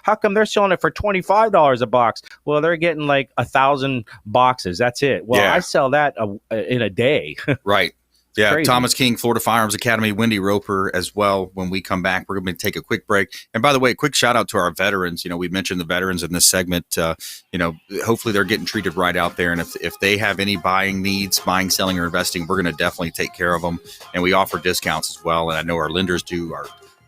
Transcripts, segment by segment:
How come they're selling it for $25 a box? Well, they're getting like 1,000 boxes. That's it. Well, I sell that in a day. Right. Yeah, Crazy. Thomas King, Florida Firearms Academy, Wendie Roeper as well. When we come back, we're going to take a quick break. And by the way, quick shout out to our veterans. We mentioned the veterans in this segment. Hopefully they're getting treated right out there. And if they have any buying needs, buying, selling, or investing, we're going to definitely take care of them. And we offer discounts as well. And I know our lenders do.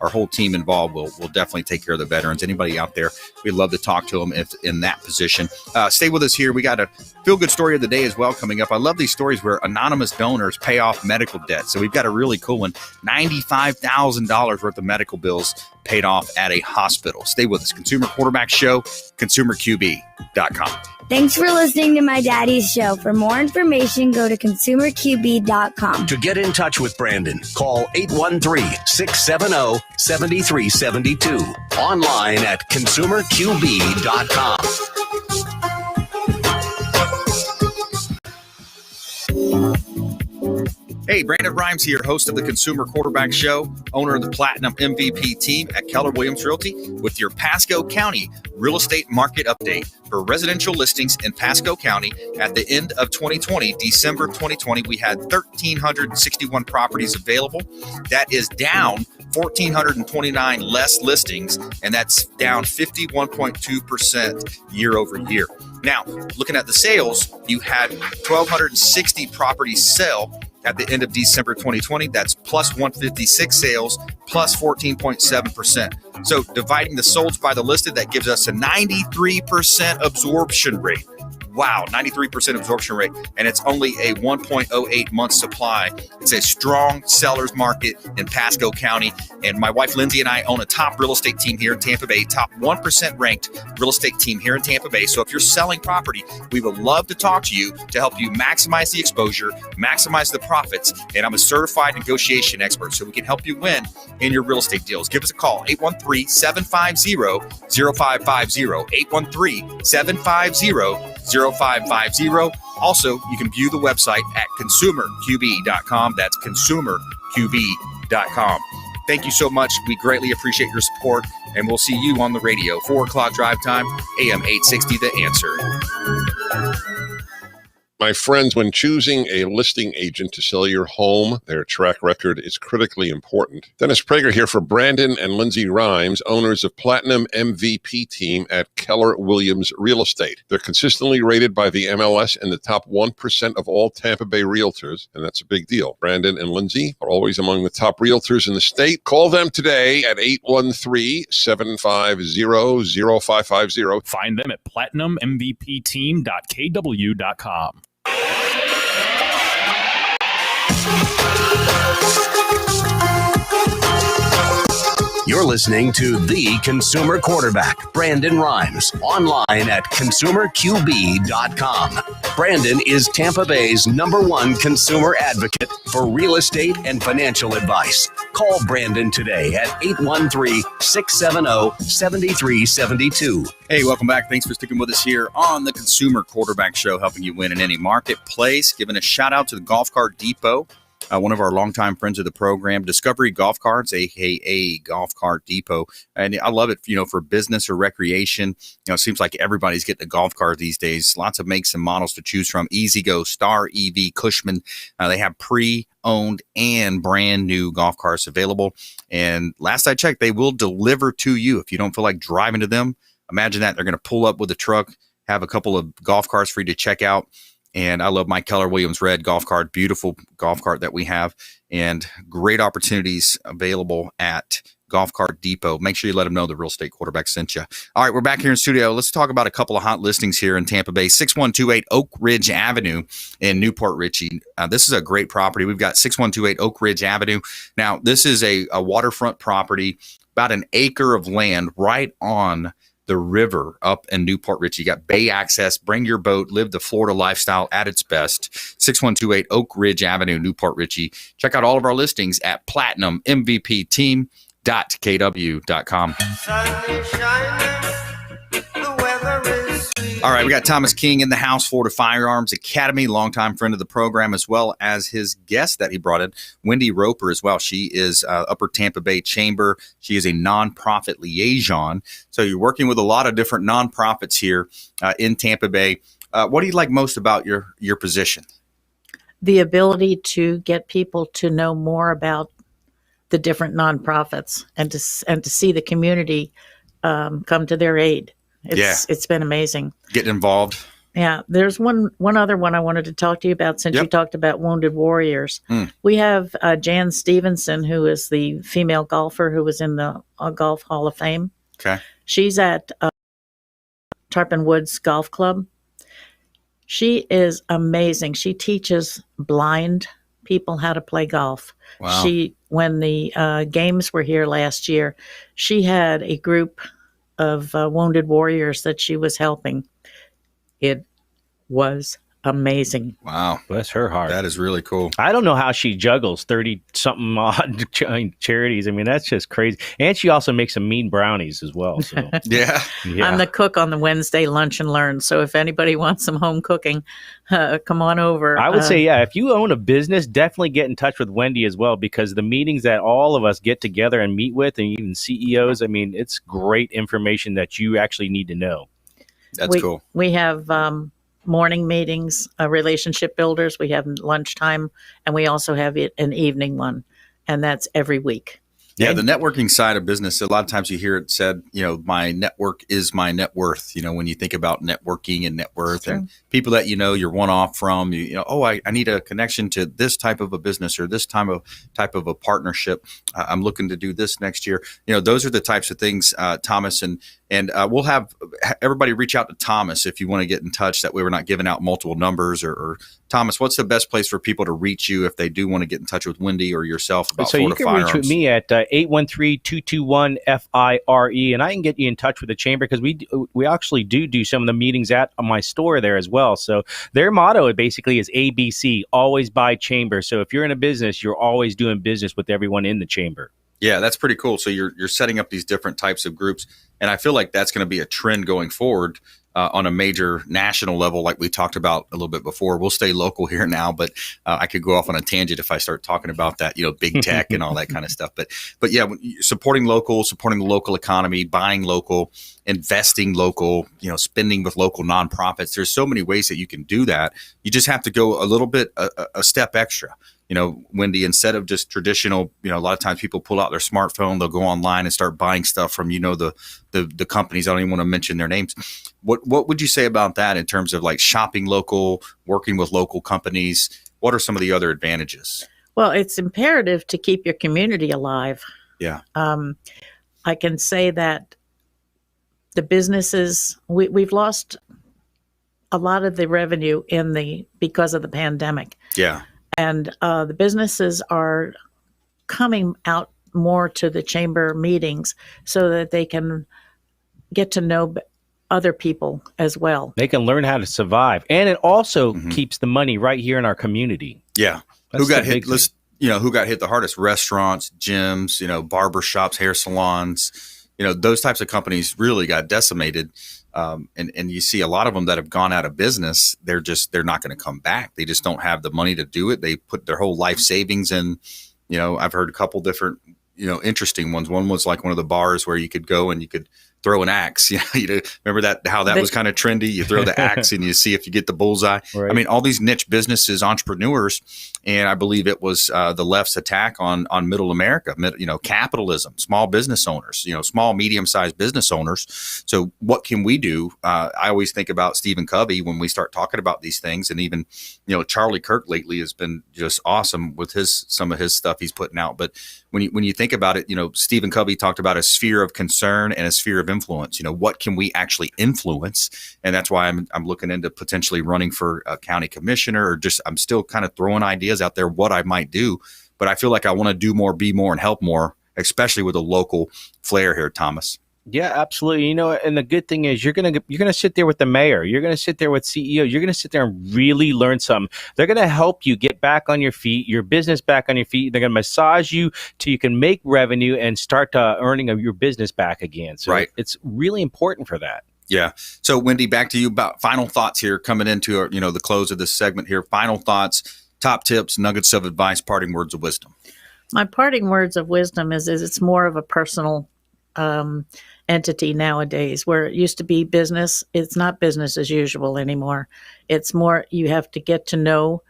Our whole team involved will definitely take care of the veterans. Anybody out there, we'd love to talk to them if in that position. Stay with us here. We got a feel-good story of the day as well coming up. I love these stories where anonymous donors pay off medical debt. So we've got a really cool one. $95,000 worth of medical bills paid off at a hospital. Stay with us. Consumer Quarterback Show, consumerqb.com. Thanks for listening to my daddy's show. For more information, go to consumerqb.com. To get in touch with Brandon, call 813-670-7372. Online at consumerqb.com. Hey, Brandon Rhymes here, host of the Consumer Quarterback Show, owner of the Platinum MVP team at Keller Williams Realty, with your Pasco County real estate market update for residential listings in Pasco County. At the end of 2020, December 2020, we had 1,361 properties available. That is down 1,429 less listings, and that's down 51.2% year over year. Now, looking at the sales, you had 1,260 properties sell at the end of December 2020. That's plus 156 sales, plus 14.7%. So dividing the solds by the listed, that gives us a 93% absorption rate. Wow, 93% absorption rate, and it's only a 1.08 month supply. It's a strong seller's market in Pasco County, and my wife Lindsay and I own a top real estate team here in Tampa Bay, top 1% ranked real estate team here in Tampa Bay. So if you're selling property, we would love to talk to you to help you maximize the exposure, maximize the profits, and I'm a certified negotiation expert, so we can help you win in your real estate deals. Give us a call, 813-750-0550, 813-750-0550. Also, you can view the website at consumerqb.com. That's consumerqb.com. Thank you so much. We greatly appreciate your support, and we'll see you on the radio. 4 o'clock drive time, AM 860, The Answer. My friends, when choosing a listing agent to sell your home, their track record is critically important. Dennis Prager here for Brandon and Lindsay Rhymes, owners of Platinum MVP team at Keller Williams Real Estate. They're consistently rated by the MLS in the top 1% of all Tampa Bay realtors, and that's a big deal. Brandon and Lindsay are always among the top realtors in the state. Call them today at 813-750-0550. Find them at platinummvpteam.kw.com. You're listening to The Consumer Quarterback, Brandon Rhymes, online at consumerqb.com. Brandon is Tampa Bay's #1 consumer advocate for real estate and financial advice. Call Brandon today at 813-670-7372. Hey, welcome back. Thanks for sticking with us here on the Consumer Quarterback Show, helping you win in any marketplace. Giving a shout out to the Golf Cart Depot. One of our longtime friends of the program, Discovery Golf Carts, aka Golf Cart Depot. And I love it, for business or recreation. It seems like everybody's getting a golf cart these days. Lots of makes and models to choose from. Easy Go, Star EV, Cushman. They have pre-owned and brand new golf carts available. And last I checked, they will deliver to you if you don't feel like driving to them. Imagine that. They're going to pull up with a truck, have a couple of golf carts for you to check out. And I love my Keller Williams red golf cart, beautiful golf cart that we have, and great opportunities available at Golf Cart Depot. Make sure you let them know the real estate quarterback sent you. All right, we're back here in studio. Let's talk about a couple of hot listings here in Tampa Bay. 6128 Oak Ridge Avenue in Newport Richey. This is a great property. We've got 6128 Oak Ridge Avenue. Now, this is a waterfront property, about an acre of land right on the river up in Newport Richey. You got bay access, bring your boat, live the Florida lifestyle at its best. 6128 Oak Ridge Avenue, Newport Richey. Check out all of our listings at platinummvpteam.kw.com. All right, we got Thomas King in the house, Florida Firearms Academy, longtime friend of the program, as well as his guest that he brought in, Wendie Roeper as well. She is Upper Tampa Bay Chamber. She is a nonprofit liaison. So you're working with a lot of different nonprofits here in Tampa Bay. What do you like most about your position? The ability to get people to know more about the different nonprofits and to see the community come to their aid. It's been amazing. Getting involved. Yeah. There's one other one I wanted to talk to you about since you talked about Wounded Warriors. We have Jan Stevenson, who is the female golfer who was in the Golf Hall of Fame. Okay. She's at Tarpon Woods Golf Club. She is amazing. She teaches blind people how to play golf. Wow. When the games were here last year, she had a group of wounded warriors that she was helping. It was amazing. Wow. Bless her heart. That is really cool. I don't know how she juggles 30-something odd charities. I mean, that's just crazy. And she also makes some mean brownies as well. So. Yeah. I'm the cook on the Wednesday Lunch and Learn. So if anybody wants some home cooking, come on over. I would say, if you own a business, definitely get in touch with Wendie as well, because the meetings that all of us get together and meet with, and even CEOs, I mean, it's great information that you actually need to know. That's cool. We have morning meetings, relationship builders. We have lunchtime, and we also have an evening one, and that's every week. Yeah, the networking side of business, a lot of times you hear it said, my network is my net worth. When you think about networking and net worth and people that you're one off from, I need a connection to this type of a business or this type of a partnership. I'm looking to do this next year. Those are the types of things, Thomas, and we'll have everybody reach out to Thomas if you want to get in touch. That way we're not giving out multiple numbers or Thomas, what's the best place for people to reach you if they do want to get in touch with Wendie or yourself about Florida Firearms? So you can reach with me at 813-221-FIRE, and I can get you in touch with the chamber because we actually do some of the meetings at my store there as well. So their motto basically is ABC, always buy chamber. So if you're in a business, you're always doing business with everyone in the chamber. Yeah, that's pretty cool. So you're setting up these different types of groups, and I feel like that's going to be a trend going forward. On a major national level, like we talked about a little bit before. We'll stay local here now, but I could go off on a tangent if I start talking about that, big tech and all that kind of stuff. But yeah, supporting the local economy, buying local, investing local, spending with local nonprofits. There's so many ways that you can do that. You just have to go a little bit, a step extra. Wendie, instead of just traditional, a lot of times people pull out their smartphone, they'll go online and start buying stuff from, the companies. I don't even want to mention their names. What would you say about that in terms of like shopping local, working with local companies? What are some of the other advantages? Well, it's imperative to keep your community alive. Yeah. I can say that the businesses, we've lost a lot of the revenue because of the pandemic. Yeah. And the businesses are coming out more to the chamber meetings so that they can get to know other people as well. They can learn how to survive. And it also keeps the money right here in our community. Yeah. Who got hit the hardest? Restaurants, gyms, barbershops, hair salons, those types of companies really got decimated. And you see a lot of them that have gone out of business. They're not going to come back. They just don't have the money to do it. They put their whole life savings in. I've heard a couple different, interesting ones. One was like one of the bars where you could go and you could throw an axe. Remember how that was kind of trendy? You throw the axe and you see if you get the bullseye. Right. I mean, all these niche businesses, entrepreneurs, and I believe it was the left's attack on middle America, capitalism, small business owners, small, medium-sized business owners. So what can we do? I always think about Stephen Covey when we start talking about these things, and even, Charlie Kirk lately has been just awesome with some of his stuff he's putting out. But when you think about it, Stephen Covey talked about a sphere of concern and a sphere of influence. What can we actually influence? And that's why I'm looking into potentially running for a county commissioner, or just I'm still kind of throwing ideas out there what I might do. But I feel like I want to do more, be more, and help more, especially with a local flair here, Thomas. Yeah, absolutely. And the good thing is you're gonna sit there with the mayor. You're gonna sit there with CEO. You're gonna sit there and really learn something. They're gonna help you get back on your feet, your business back on your feet. They're gonna massage you till you can make revenue and start earning your business back again. So It's really important for that. Yeah. So, Wendie, back to you about final thoughts here coming into the close of this segment here. Final thoughts, top tips, nuggets of advice, parting words of wisdom. My parting words of wisdom is it's more of a personal entity nowadays, where it used to be business. It's not business as usual anymore. It's more, you have to get to know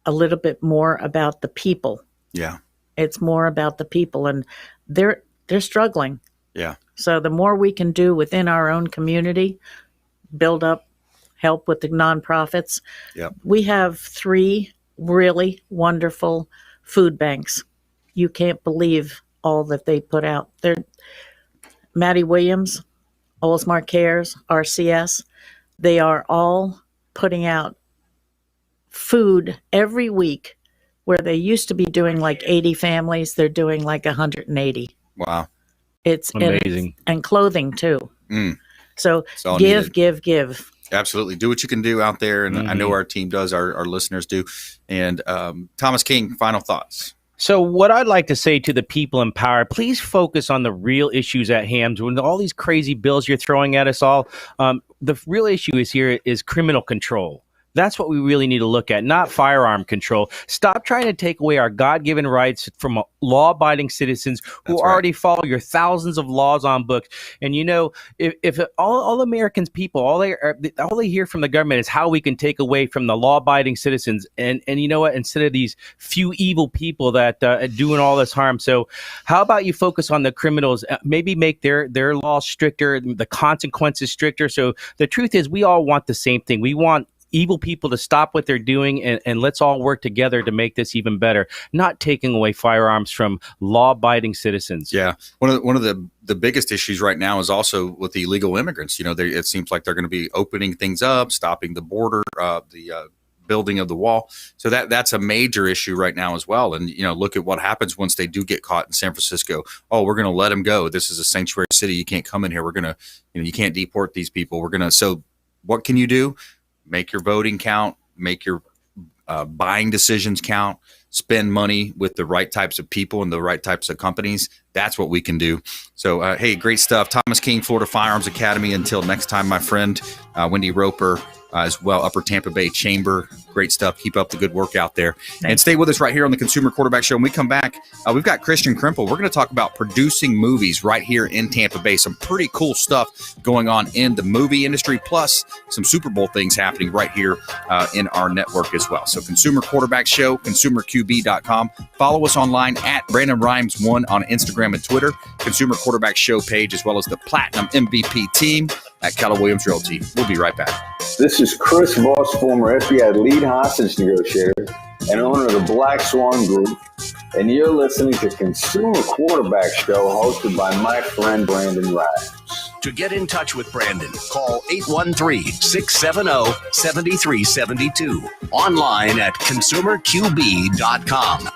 a little bit more about the people. Yeah. It's more about the people, and they're struggling. Yeah. So the more we can do within our own community, build up, help with the nonprofits. Yep. We have 3 really wonderful food banks. You can't believe all that they put out. They're Maddie Williams, Oldsmar Cares, RCS. They are all putting out food every week, where they used to be doing like 80 families. They're doing like 180. Wow. It's amazing. And clothing too. So give. Give. Absolutely. Do what you can do out there. And I know our team does, our listeners do. And Thomas King, final thoughts. So what I'd like to say to the people in power, please focus on the real issues at hand. When all these crazy bills you're throwing at us all, the real issue is criminal control. That's what we really need to look at, not firearm control. Stop trying to take away our God-given rights from law-abiding citizens who already follow your thousands of laws on books. And if all Americans, people, all they hear from the government is how we can take away from the law-abiding citizens. And you know what? Instead of these few evil people that are doing all this harm, so how about you focus on the criminals? Maybe make their laws stricter, the consequences stricter. So the truth is, we all want the same thing. We want evil people to stop what they're doing, and let's all work together to make this even better, not taking away firearms from law-abiding citizens. Yeah. One of the biggest issues right now is also with the illegal immigrants. It seems like they're going to be opening things up, stopping the border, the building of the wall. So that's a major issue right now as well. And, look at what happens once they do get caught in San Francisco. Oh, we're going to let them go. This is a sanctuary city. You can't come in here. We're going to, you can't deport these people. So what can you do? Make your voting count, make your buying decisions count, spend money with the right types of people and the right types of companies. That's what we can do. So, hey, great stuff. Thomas King, Florida Firearms Academy. Until next time, my friend, Wendie Roeper, as well, Upper Tampa Bay Chamber. Great stuff. Keep up the good work out there. Thanks. And stay with us right here on the Consumer Quarterback Show. When we come back, we've got Kristian Krempel. We're going to talk about producing movies right here in Tampa Bay. Some pretty cool stuff going on in the movie industry, plus some Super Bowl things happening right here in our network as well. So Consumer Quarterback Show, consumerqb.com. Follow us online at Brandon Rhymes 1 on Instagram and Twitter. Consumer Quarterback Show page, as well as the Platinum MVP team at Keller Williams Realty. We'll be right back. This is Chris Voss, former FBI lead hostage negotiator and owner of the Black Swan Group, and you're listening to Consumer Quarterback Show hosted by my friend Brandon Rhymes. To get in touch with Brandon, call 813-670-7372. Online at consumerqb.com.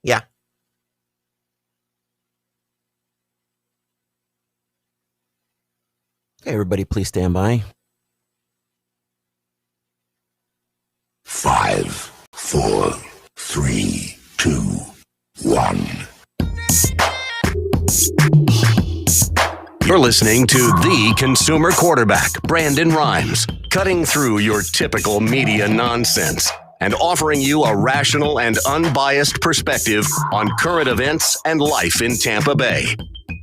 Yeah. Okay, everybody, please stand by. 5, 4, 3, 2, 1. You're listening to the consumer quarterback, Brandon Rhymes, cutting through your typical media nonsense and offering you a rational and unbiased perspective on current events and life in Tampa Bay.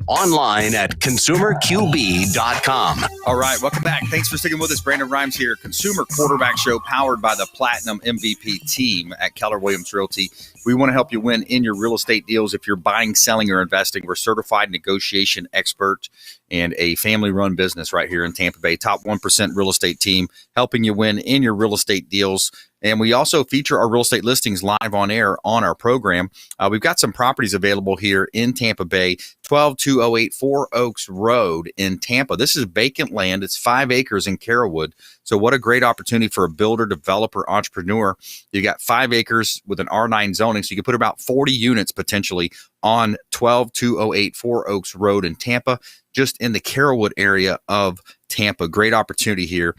Online at consumerqb.com. All right, welcome back. Thanks for sticking with us. Brandon Rhymes here, Consumer Quarterback Show, powered by the Platinum MVP team at Keller Williams Realty. We want to help you win in your real estate deals. If you're buying, selling, or investing, we're certified negotiation expert and a family-run business right here in Tampa Bay. Top 1% real estate team, helping you win in your real estate deals. And we also feature our real estate listings live on air on our program. We've got some properties available here in Tampa Bay, 12208 Four Oaks Road in Tampa. This is vacant land. It's 5 acres in Carrollwood. So what a great opportunity for a builder, developer, entrepreneur. You got 5 acres with an R9 zoning, so you can put about 40 units potentially on 12208 Four Oaks Road in Tampa, just in the Carrollwood area of Tampa. Great opportunity here.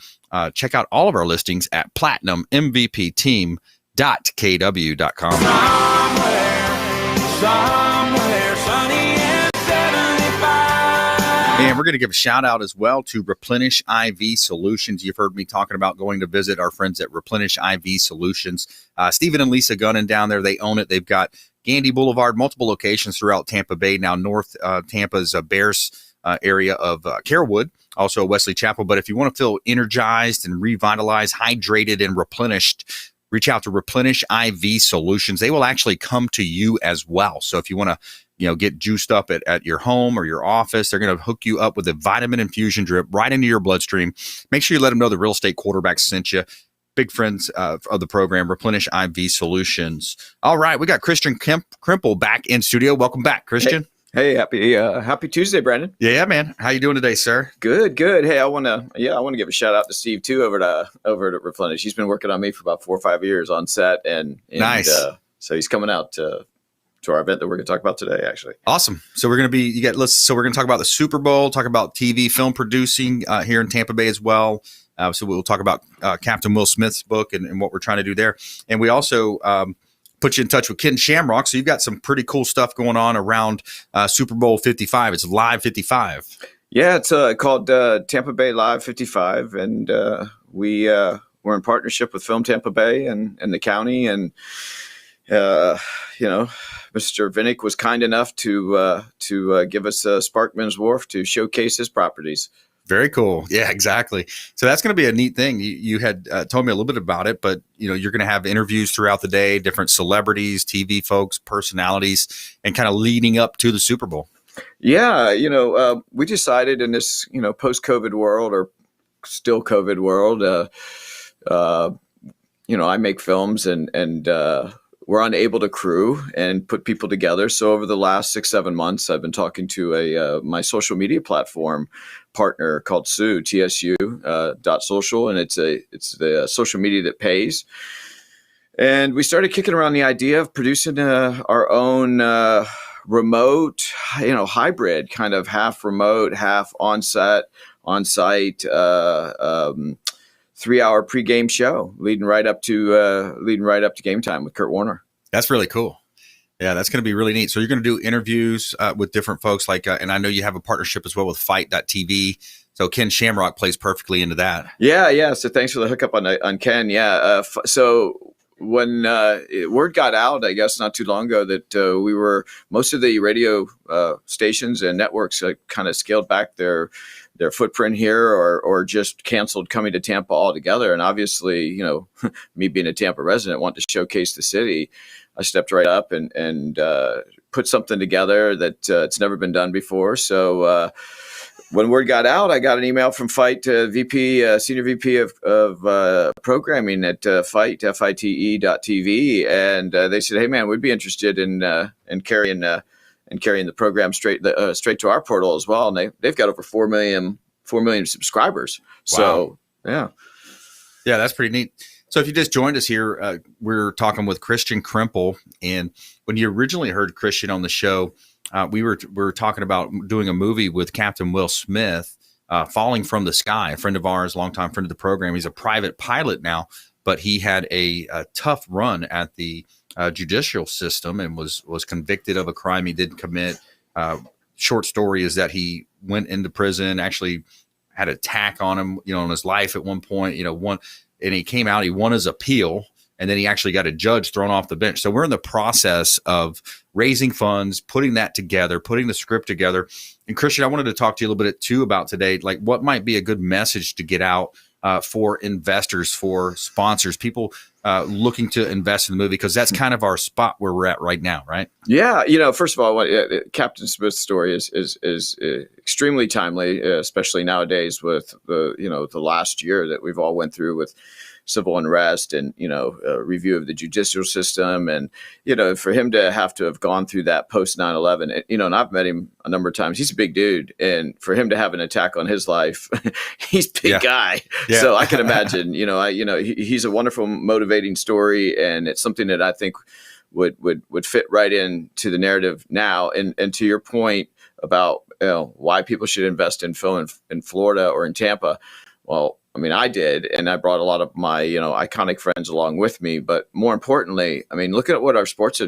Check out all of our listings at platinummvpteam.kw.com. Somewhere sunny and 75. And we're going to give a shout out as well to Replenish IV Solutions. You've heard me talking about going to visit our friends at Replenish IV Solutions. Stephen and Lisa Gunnan down there, they own it. They've got Gandy Boulevard, multiple locations throughout Tampa Bay. Now North Tampa's Bears area of Carrollwood, also Wesley Chapel. But if you want to feel energized and revitalized, hydrated, and replenished, reach out to Replenish IV Solutions. They will actually come to you as well. So if you want to, get juiced up at your home or your office, they're going to hook you up with a vitamin infusion drip right into your bloodstream. Make sure you let them know the Real Estate Quarterback sent you. Big friends of the program, Replenish IV Solutions. All right, we got Kristian Krempel back in studio. Welcome back, Kristian. Hey, happy Tuesday, Brandon. Yeah, man. How you doing today, sir? Good. Hey, I want to give a shout out to Steve too over at Replenish. He's been working on me for about 4 or 5 years on set, and nice. So he's coming out to our event that we're going to talk about today, actually. Awesome. So we're going to so we're going to talk about the Super Bowl, talk about TV film producing here in Tampa Bay as well. So we'll talk about Captain Will Smith's book and what we're trying to do there, and we also put you in touch with Ken Shamrock. So you've got some pretty cool stuff going on around Super Bowl 55. It's Live 55. Yeah, it's called Tampa Bay Live 55, and we're in partnership with Film Tampa Bay and the county, and Mr. Vinnick was kind enough to give us Sparkman's Wharf to showcase his properties. Very cool. Yeah, exactly. So that's going to be a neat thing. You had told me a little bit about it, but you're going to have interviews throughout the day, different celebrities, TV folks, personalities, and kind of leading up to the Super Bowl. Yeah, we decided in this post-COVID world or still COVID world, I make films and we're unable to crew and put people together. So over the last 6-7 months, I've been talking to my social media platform partner called TSU .social, and it's the social media that pays. And we started kicking around the idea of producing our own remote, hybrid, kind of half remote, half on-site 3-hour pregame show leading right up to game time with Kurt Warner. That's really cool. Yeah, that's going to be really neat. So you're going to do interviews with different folks, and I know you have a partnership as well with Fight.tv. So Ken Shamrock plays perfectly into that. Yeah. So thanks for the hookup on Ken. Yeah. So when word got out, I guess not too long ago, that most of the radio stations and networks kind of scaled back their footprint here or just canceled coming to Tampa altogether. And obviously, me being a Tampa resident, want to showcase the city. I stepped right up and put something together that it's never been done before. So when word got out, I got an email from Fight VP, Senior VP of programming at FITE.tv, and they said, "Hey man, we'd be interested in carrying the program straight to our portal as well." And they've got over 4 million subscribers. Wow. So yeah, that's pretty neat. So if you just joined us here, we're talking with Kristian Krempel. And when you originally heard Kristian on the show, we were talking about doing a movie with Captain Will Smith, Falling from the Sky, a friend of ours, longtime friend of the program. He's a private pilot now, but he had a tough run at the judicial system and was convicted of a crime he didn't commit. Short story is that he went into prison, actually had an attack on him, on his life at one point, and he came out, he won his appeal, and then he actually got a judge thrown off the bench. So we're in the process of raising funds, putting that together, putting the script together. And Kristian, I wanted to talk to you a little bit too about today, like what might be a good message to get out for investors, for sponsors, people looking to invest in the movie, because that's kind of our spot where we're at right now, right? Yeah, first of all, Captain Smith's story is extremely timely, especially nowadays with the last year that we've all went through with civil unrest and a review of the judicial system, and for him to have gone through that post 9/11, and I've met him a number of times. He's a big dude, and for him to have an attack on his life, he's a big guy. Yeah. So I can imagine. He's a wonderful, motivating story, and it's something that I think would fit right into the narrative now. And to your point about why people should invest in film in Florida or in Tampa, well, I mean, I did, and I brought a lot of my, iconic friends along with me. But more importantly, I mean, look at what our sports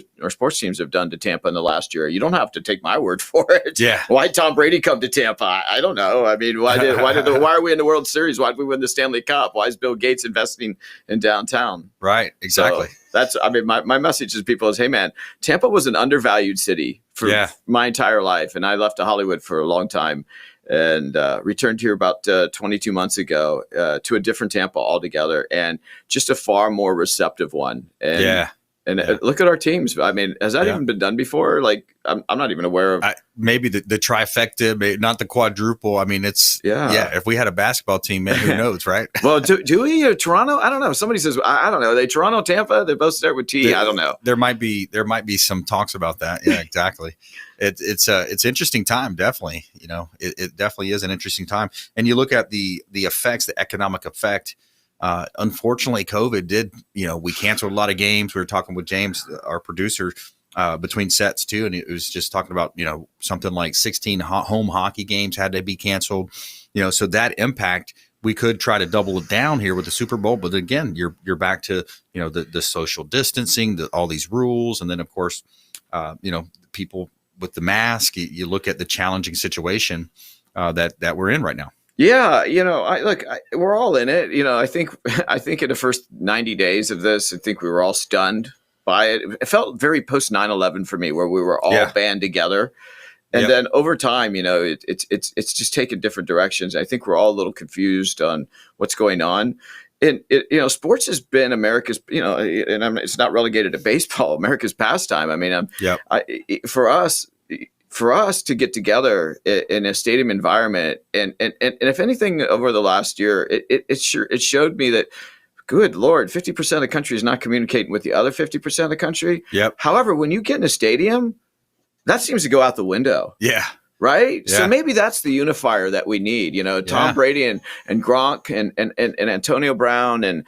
teams have done to Tampa in the last year. You don't have to take my word for it. Yeah. Why Tom Brady come to Tampa? I don't know. I mean, why are we in the World Series? Why did we win the Stanley Cup? Why is Bill Gates investing in downtown? Right. Exactly. So my message to people is, hey man, Tampa was an undervalued city for my entire life, and I left to Hollywood for a long time. And returned here about 22 months ago to a different Tampa altogether, and just a far more receptive one. And, look at our teams. I mean, has that even been done before? Like, I'm not even aware of. Maybe the trifecta, maybe not the quadruple. I mean, it's if we had a basketball team, man, who knows, right? Well, do we Toronto? I don't know. Somebody says I don't know. Are they Toronto, Tampa? They both start with T. I don't know. There might be some talks about that. Yeah, exactly. It's interesting time, definitely. It definitely is an interesting time. And you look at the effects, the economic effect. Unfortunately, COVID did. We canceled a lot of games. We were talking with James, our producer, between sets too, and it was just talking about something like 16 home hockey games had to be canceled. So that impact. We could try to double it down here with the Super Bowl, but again, you're back to the social distancing, all these rules, and then of course, people with the mask. You look at the challenging situation that we're in right now. Yeah, we're all in it. I think in the first 90 days of this, I think we were all stunned by it. It felt very post 9/11 for me, where we were all band together. And then over time, it's just taken different directions. I think we're all a little confused on what's going on. And sports has been America's, it's not relegated to baseball, America's pastime. I mean, for us to get together in a stadium environment, and if anything, over the last year, it showed me that, good Lord, 50% of the country is not communicating with the other 50% of the country. Yep. However, when you get in a stadium, that seems to go out the window. Yeah. Right. Yeah. So maybe that's the unifier that we need. Tom Brady and Gronk and Antonio Brown and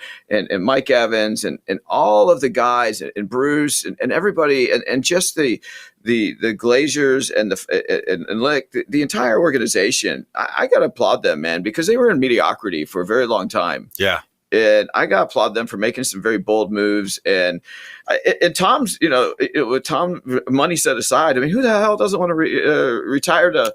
Mike Evans and all of the guys and Bruce and everybody and just the Glaziers and the entire organization. I got to applaud them, man, because they were in mediocrity for a very long time. Yeah. And I got to applaud them for making some very bold moves. And Tom's, with Tom money set aside, I mean, who the hell doesn't want to retire to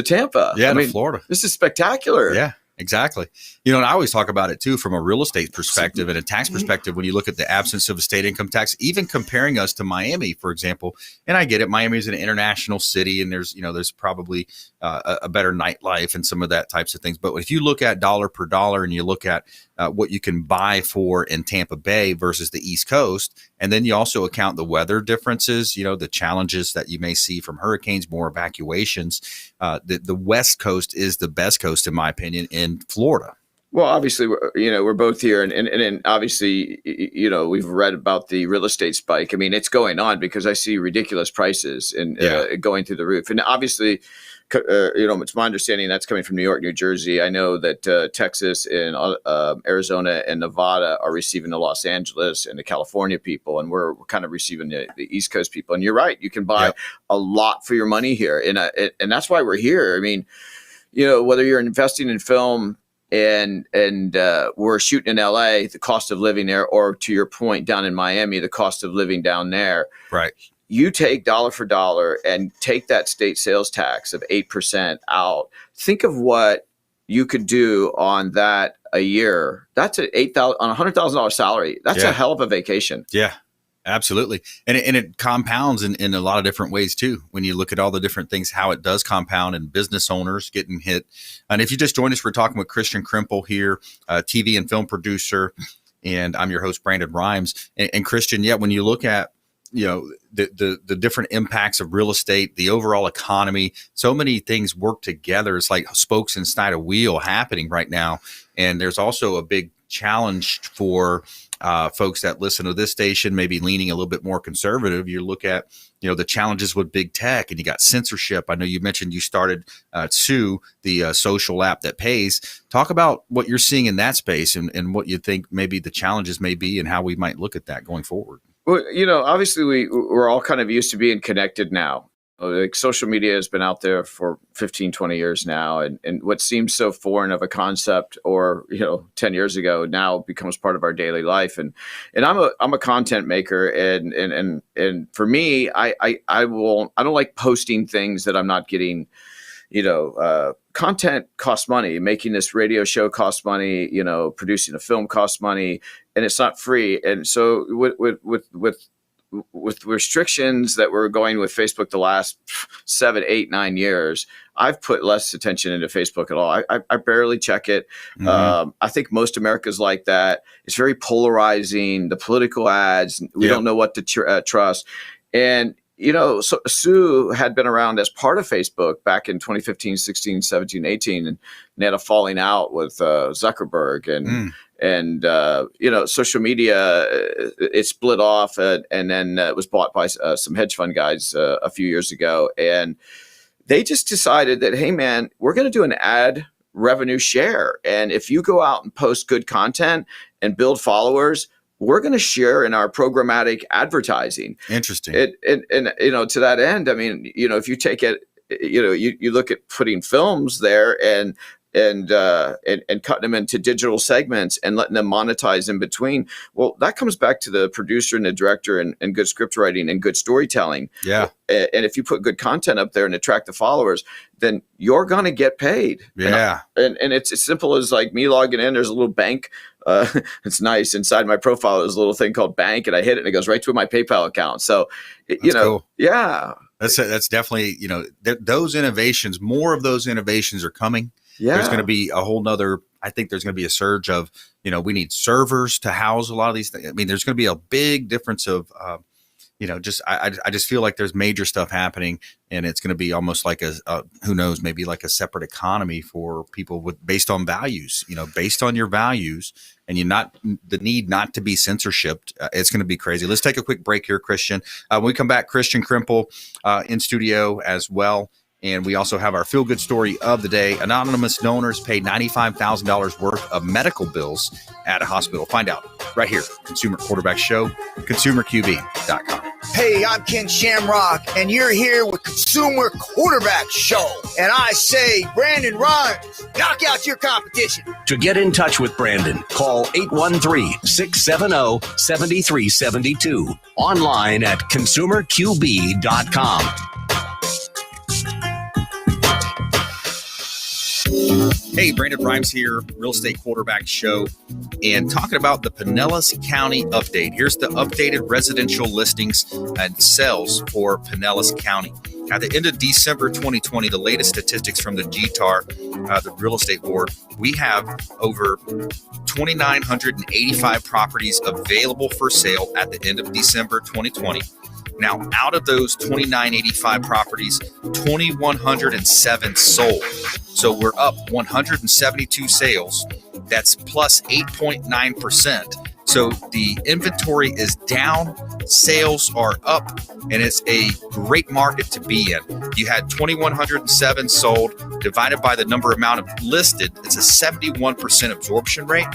Tampa? Yeah, I mean, to Florida. This is spectacular. Yeah. Exactly. And I always talk about it too from a real estate perspective and a tax perspective. When you look at the absence of a state income tax, even comparing us to Miami, for example, and I get it, Miami is an international city, and there's probably a better nightlife and some of that types of things. But if you look at dollar per dollar and you look at what you can buy for in Tampa Bay versus the East Coast, and then you also account the weather differences, the challenges that you may see from hurricanes, more evacuations. The West Coast is the best coast, in my opinion, in Florida. Well, obviously, we're both here, and obviously, we've read about the real estate spike. I mean, it's going on because I see ridiculous prices and going through the roof. And obviously, it's my understanding that's coming from New York, New Jersey. I know that Texas and Arizona and Nevada are receiving the Los Angeles and the California people, and we're kind of receiving the East Coast people. And you're right, you can buy a lot for your money here, and that's why we're here. I mean, whether you're investing in film and we're shooting in LA, the cost of living there, or to your point, down in Miami, the cost of living down there. Right. You take dollar for dollar and take that state sales tax of 8% out. Think of what you could do on that a year. That's on a $100,000 salary. That's a hell of a vacation. Yeah, absolutely. And it compounds in a lot of different ways too. When you look at all the different things, how it does compound, and business owners getting hit. And if you just joined us, we're talking with Kristian Krempel here, TV and film producer, and I'm your host, Brandon Rhymes. And Kristian, when you look at the different impacts of real estate, the overall economy, so many things work together. It's like spokes inside a wheel happening right now. And there's also a big challenge for folks that listen to this station, maybe leaning a little bit more conservative. You look at, the challenges with big tech, and you got censorship. I know you mentioned you started Sue, the social app that pays. Talk about what you're seeing in that space and what you think maybe the challenges may be and how we might look at that going forward. Well, obviously we're all kind of used to being connected now. Like social media has been out there for 15, 20 years now. And what seems so foreign of a concept or, 10 years ago now becomes part of our daily life. And I'm a content maker. And for me, I don't like posting things that I'm not getting. Content costs money. Making this radio show costs money. Producing a film costs money, and it's not free. And so with restrictions that we're going with Facebook the last 7, 8, 9 years, I've put less attention into Facebook at all. I barely check it. Mm-hmm. I think most America's like that. It's very polarizing. The political ads, we don't know what to trust. And so Sue had been around as part of Facebook back in 2015, 16, 17, 18, and they had a falling out with Zuckerberg and social media, it split off and then it was bought by some hedge fund guys a few years ago. And they just decided that, hey, man, we're going to do an ad revenue share. And if you go out and post good content and build followers, we're going to share in our programmatic advertising. Interesting. And to that end, I mean, if you take it, you look at putting films there and cutting them into digital segments and letting them monetize in between. Well, that comes back to the producer and the director and good script writing and good storytelling. Yeah. And if you put good content up there and attract the followers, then you're going to get paid. Yeah. And it's as simple as like me logging in. There's a little bank. It's nice. Inside my profile, there's a little thing called bank, and I hit it and it goes right to my PayPal account. So, cool. Yeah. That's definitely, those innovations, more of those innovations are coming. Yeah. There's going to be a whole nother, I think there's going to be a surge of, we need servers to house a lot of these things. I mean, there's going to be a big difference of, I just feel like there's major stuff happening, and it's going to be almost like who knows, maybe like a separate economy for people based on values, based on your values, and the need not to be censorship. It's going to be crazy. Let's take a quick break here, Kristian. When we come back, Kristian Krempel in studio as well. And we also have our feel-good story of the day. Anonymous donors paid $95,000 worth of medical bills at a hospital. Find out right here. Consumer Quarterback Show, consumerqb.com. Hey, I'm Ken Shamrock, and you're here with Consumer Quarterback Show. And I say, Brandon Rhymes, knock out your competition. To get in touch with Brandon, call 813-670-7372. Online at consumerqb.com. Hey, Brandon Rhymes here, Real Estate Quarterback Show, and talking about the Pinellas County update. Here's the updated residential listings and sales for Pinellas County. At the end of December 2020, the latest statistics from the GTAR, the Real Estate Board, we have over 2,985 properties available for sale at the end of December 2020. Now, out of those 2,985 properties, 2,107 sold. So we're up 172 sales. That's plus 8.9%. So the inventory is down, sales are up, and it's a great market to be in. You had 2,107 sold, divided by the number amount of listed, it's a 71% absorption rate.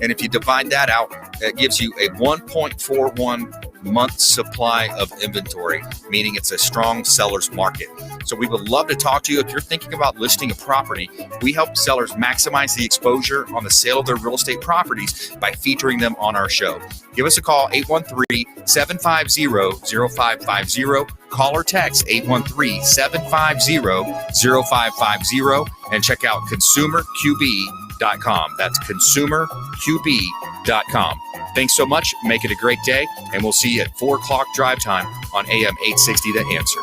And if you divide that out, that gives you a 1.41 month supply of inventory, meaning it's a strong seller's market. So we would love to talk to you. If you're thinking about listing a property, we help sellers maximize the exposure on the sale of their real estate properties by featuring them on our show. Give us a call, 813-750-0550. Call or text 813-750-0550 and check out consumerqb.com. That's consumerqb.com. Thanks so much. Make it a great day, and we'll see you at 4 o'clock drive time on AM 860 The Answer.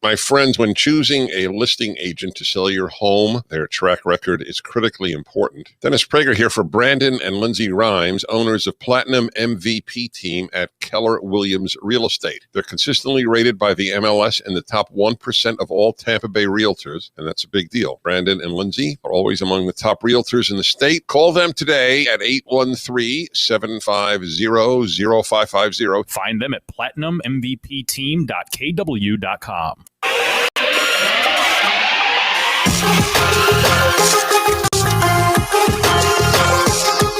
My friends, when choosing a listing agent to sell your home, their track record is critically important. Dennis Prager here for Brandon and Lindsay Rhymes, owners of Platinum MVP Team at Keller Williams Real Estate. They're consistently rated by the MLS in the top 1% of all Tampa Bay realtors, and that's a big deal. Brandon and Lindsay are always among the top realtors in the state. Call them today at 813-750-0550. Find them at platinummvpteam.kw.com.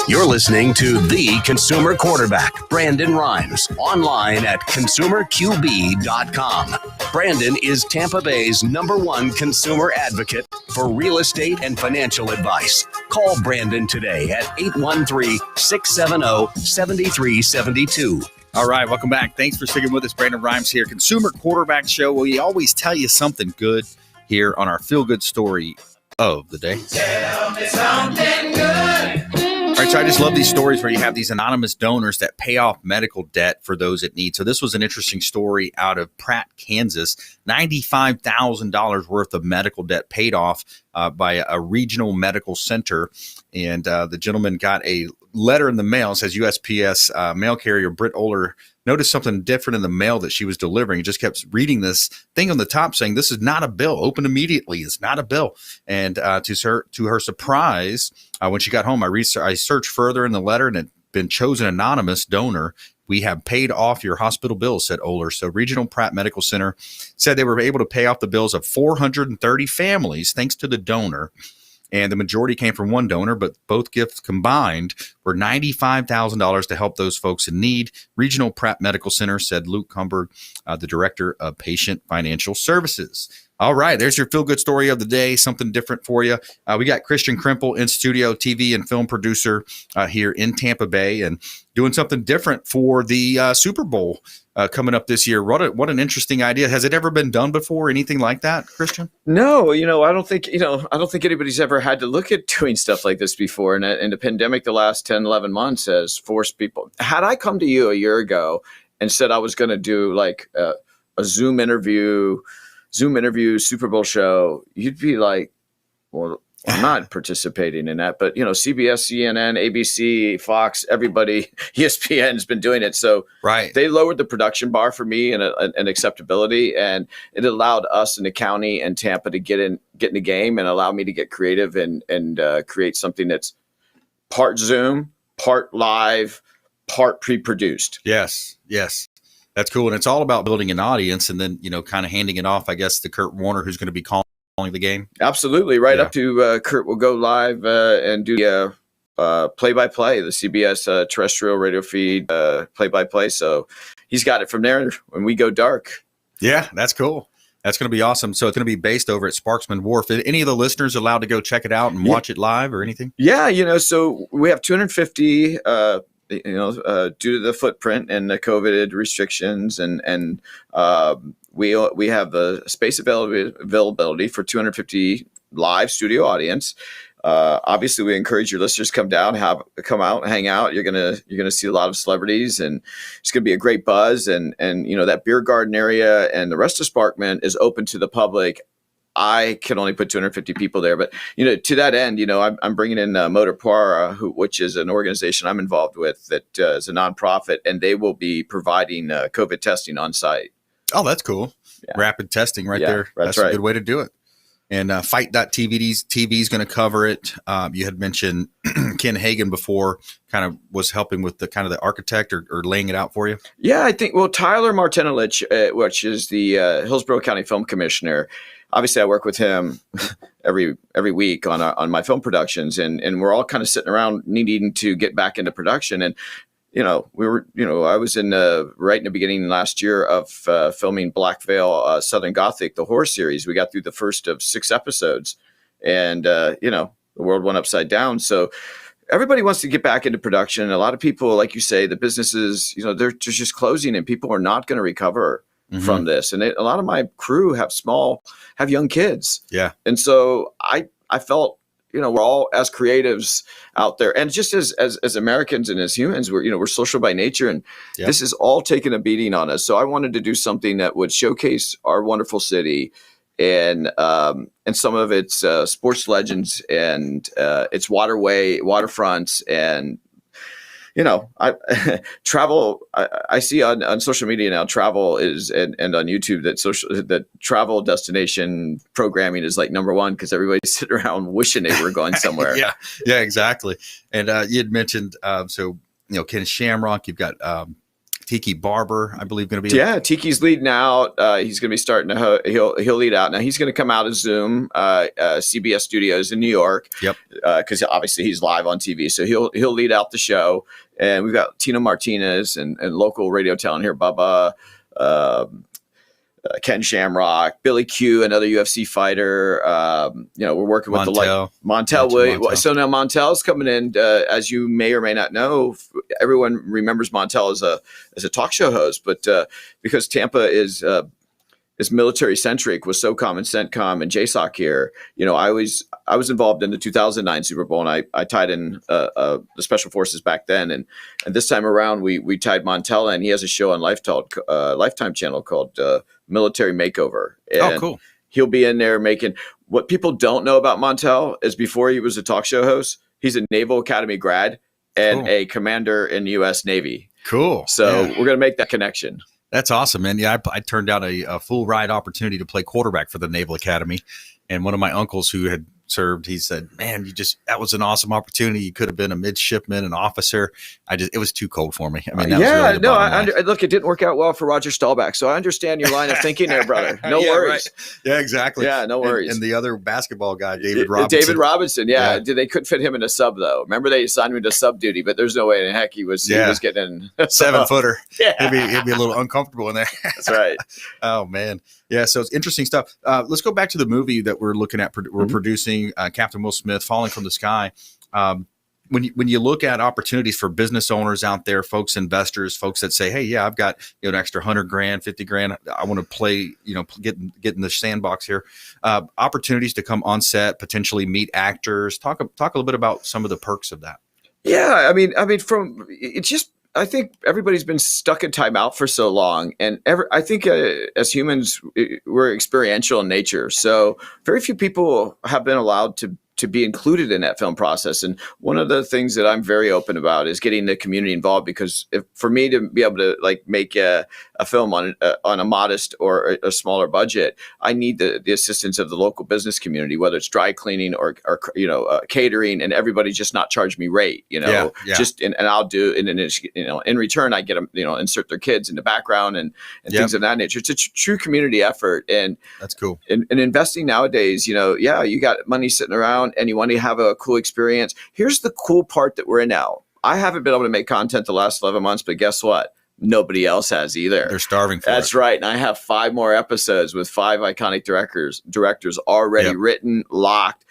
You're listening to The Consumer Quarterback, Brandon Rhymes, online at consumerqb.com. Brandon is Tampa Bay's #1 consumer advocate for real estate and financial advice. Call Brandon today at 813-670-7372. All right, welcome back. Thanks for sticking with us. Brandon Rhymes here, Consumer Quarterback Show. We always tell you something good here on our feel-good story of the day. Tell me something good. All right, so I just love these stories where you have these anonymous donors that pay off medical debt for those that need. So this was an interesting story out of Pratt, Kansas. $95,000 worth of medical debt paid off by a regional medical center. And the gentleman got a letter in the mail. It says USPS mail carrier Britt Oler noticed something different in the mail that she was delivering. He just kept reading this thing on the top saying, "This is not a bill. Open immediately. It's not a bill." And to her surprise, when she got home, I searched further in the letter, and it had been chosen anonymous donor. "We have paid off your hospital bills," said Oler. So Regional Pratt Medical Center said they were able to pay off the bills of 430 families thanks to the donor. And the majority came from one donor, but both gifts combined were $95,000 to help those folks in need. Regional Pratt Medical Center, said Luke Humberg, the director of patient financial services. All right, there's your feel-good story of the day, something different for you. We got Kristian Krempel in studio, TV and film producer here in Tampa Bay, and doing something different for the Super Bowl coming up this year. What an interesting idea. Has it ever been done before? Anything like that, Kristian? No, I don't think anybody's ever had to look at doing stuff like this before. And the pandemic, the last 10, 11 months has forced people. Had I come to you a year ago and said I was going to do like a Zoom interview, Super Bowl show, you'd be like, well, I'm not participating in that. But, CBS, CNN, ABC, Fox, everybody, ESPN's been doing it. So right. They lowered the production bar for me and acceptability. And it allowed us in the county and Tampa to get in the game and allow me to get creative and create something that's part Zoom, part live, part pre-produced. Yes. That's cool. And it's all about building an audience and then, kind of handing it off, I guess, to Kurt Warner, who's going to be calling the game. Absolutely. Right up to Kurt will go live and do the play-by-play, the CBS terrestrial radio feed play-by-play. So he's got it from there when we go dark. Yeah, that's cool. That's going to be awesome. So it's going to be based over at Sparksman Wharf. Are any of the listeners allowed to go check it out and watch it live or anything? Yeah, so we have 250 due to the footprint and the COVID restrictions, and we have the space availability for 250 live studio audience. Obviously, we encourage your listeners to come out and hang out. You're gonna see a lot of celebrities, and it's gonna be a great buzz. And that beer garden area and the rest of Sparkman is open to the public. I can only put 250 people there, but to that end, I'm bringing in Motor Para, which is an organization I'm involved with that is a nonprofit, and they will be providing COVID testing on site. Oh, that's cool. Yeah. Rapid testing right there. That's right. A good way to do it. And Fight.TV is going to cover it. You had mentioned Ken Hagan before, kind of was helping with the kind of the architect or laying it out for you. Yeah, I think, well, Tyler Martinelich, which is the Hillsborough County Film Commissioner, obviously I work with him every week on my film productions, and we're all kind of sitting around needing to get back into production. And I was right in the beginning last year of filming Black Veil Southern Gothic, the horror series. We got through the first of 6 episodes, and the world went upside down. So everybody wants to get back into production. A lot of people, like you say, the businesses, they're just closing, and people are not going to recover from this. And a lot of my crew have young kids. Yeah. And so I felt, we're all as creatives out there, and just as Americans and as humans, we're social by nature, and this is all taking a beating on us. So I wanted to do something that would showcase our wonderful city and some of its sports legends and its waterfronts, and I travel. I see on social media now, travel is and on YouTube that travel destination programming is like number one, because everybody's sitting around wishing they were going somewhere. Yeah, exactly. And you had mentioned Ken Shamrock. You've got Tiki Barber, I believe, going to be. Yeah, Tiki's leading out. He's going to be starting to. He'll lead out now. He's going to come out of Zoom, CBS Studios in New York. Yep. Because obviously he's live on TV, so he'll lead out the show. And we've got Tina Martinez and local radio talent here, Bubba, Ken Shamrock, Billy Q, another UFC fighter. We're working with Montel. So now Montel's coming in. As you may or may not know, everyone remembers Montel as a talk show host, but because Tampa is military centric with SOCOM and CENTCOM and JSOC here, I was involved in the 2009 Super Bowl, and I tied in the Special Forces back then, and this time around we tied Montel in. He has a show on Lifetime channel called Military Makeover. And cool. He'll be in there making. What people don't know about Montel is before he was a talk show host, he's a Naval Academy grad and a commander in the U.S. Navy. Cool. So we're going to make that connection. That's awesome, man. Yeah, I turned down a full ride opportunity to play quarterback for the Naval Academy. And one of my uncles who had served, he said, man, that was an awesome opportunity. You could have been a midshipman, an officer. It was too cold for me. I mean, look, it didn't work out well for Roger Staubach. So I understand your line of thinking there, brother. No worries. Right. Yeah, exactly. Yeah, no worries. And the other basketball guy, David Robinson. Yeah. They couldn't fit him in a sub though. Remember they assigned him to sub duty, but there's no way in heck he was getting 7-footer. Yeah. He'd be a little uncomfortable in there. That's right. Oh man. Yeah, so it's interesting stuff. Let's go back to the movie that we're looking at. We're producing, Captain Will Smith, Falling from the Sky. When you look at opportunities for business owners out there, investors, folks that say, hey, yeah, I've got an extra $100,000, $50,000. I want to play, get in the sandbox here. Opportunities to come on set, potentially meet actors. Talk a little bit about some of the perks of that. Yeah, I think everybody's been stuck in timeout for so long, and I think as humans, we're experiential in nature. So very few people have been allowed to be included in that film process. And one of the things that I'm very open about is getting the community involved, because for me to be able to make a film on a modest or a smaller budget, I need the assistance of the local business community, whether it's dry cleaning or catering, and everybody just not charge me rate, and I'll do, and then in return I get them, insert their kids in the background and things of that nature. It's a true community effort, and that's cool. And investing nowadays, you got money sitting around and you want to have a cool experience. Here's the cool part that we're in now. I haven't been able to make content the last 11 months, but guess what? Nobody else has either. They're starving for That's right. And I have 5 more episodes with 5 iconic directors already written, locked,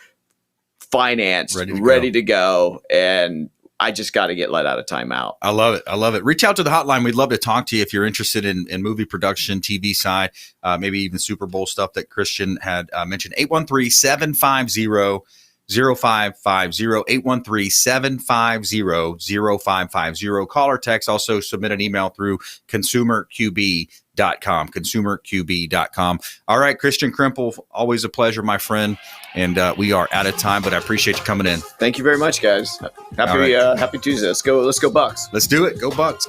financed, ready to go. And I just got to get let out of timeout. I love it. Reach out to the hotline. We'd love to talk to you if you're interested in movie production, TV side, maybe even Super Bowl stuff that Kristian had mentioned. 813-750-0550, 813-750-0550. Call or text. Also submit an email through consumerqb.com. All right, Kristian Krempel, always a pleasure, my friend. And we are out of time, but I appreciate you coming in. Thank you very much, guys. Happy Tuesday. Let's go Bucks. Let's do it. Go Bucks.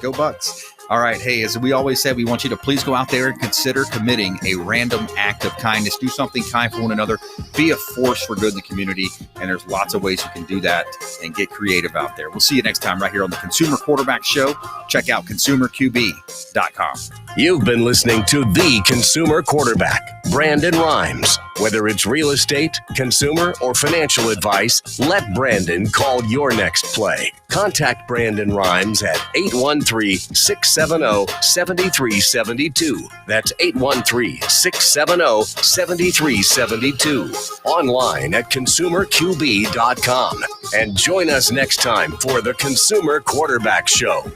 All right. Hey, as we always say, we want you to please go out there and consider committing a random act of kindness. Do something kind for one another. Be a force for good in the community. And there's lots of ways you can do that and get creative out there. We'll see you next time right here on the Consumer Quarterback Show. Check out consumerqb.com. You've been listening to The Consumer Quarterback, Brandon Rhymes. Whether it's real estate, consumer, or financial advice, let Brandon call your next play. Contact Brandon Rhymes at 813-670-7372. That's 813-670-7372. Online at consumerqb.com. And join us next time for the Consumer Quarterback Show.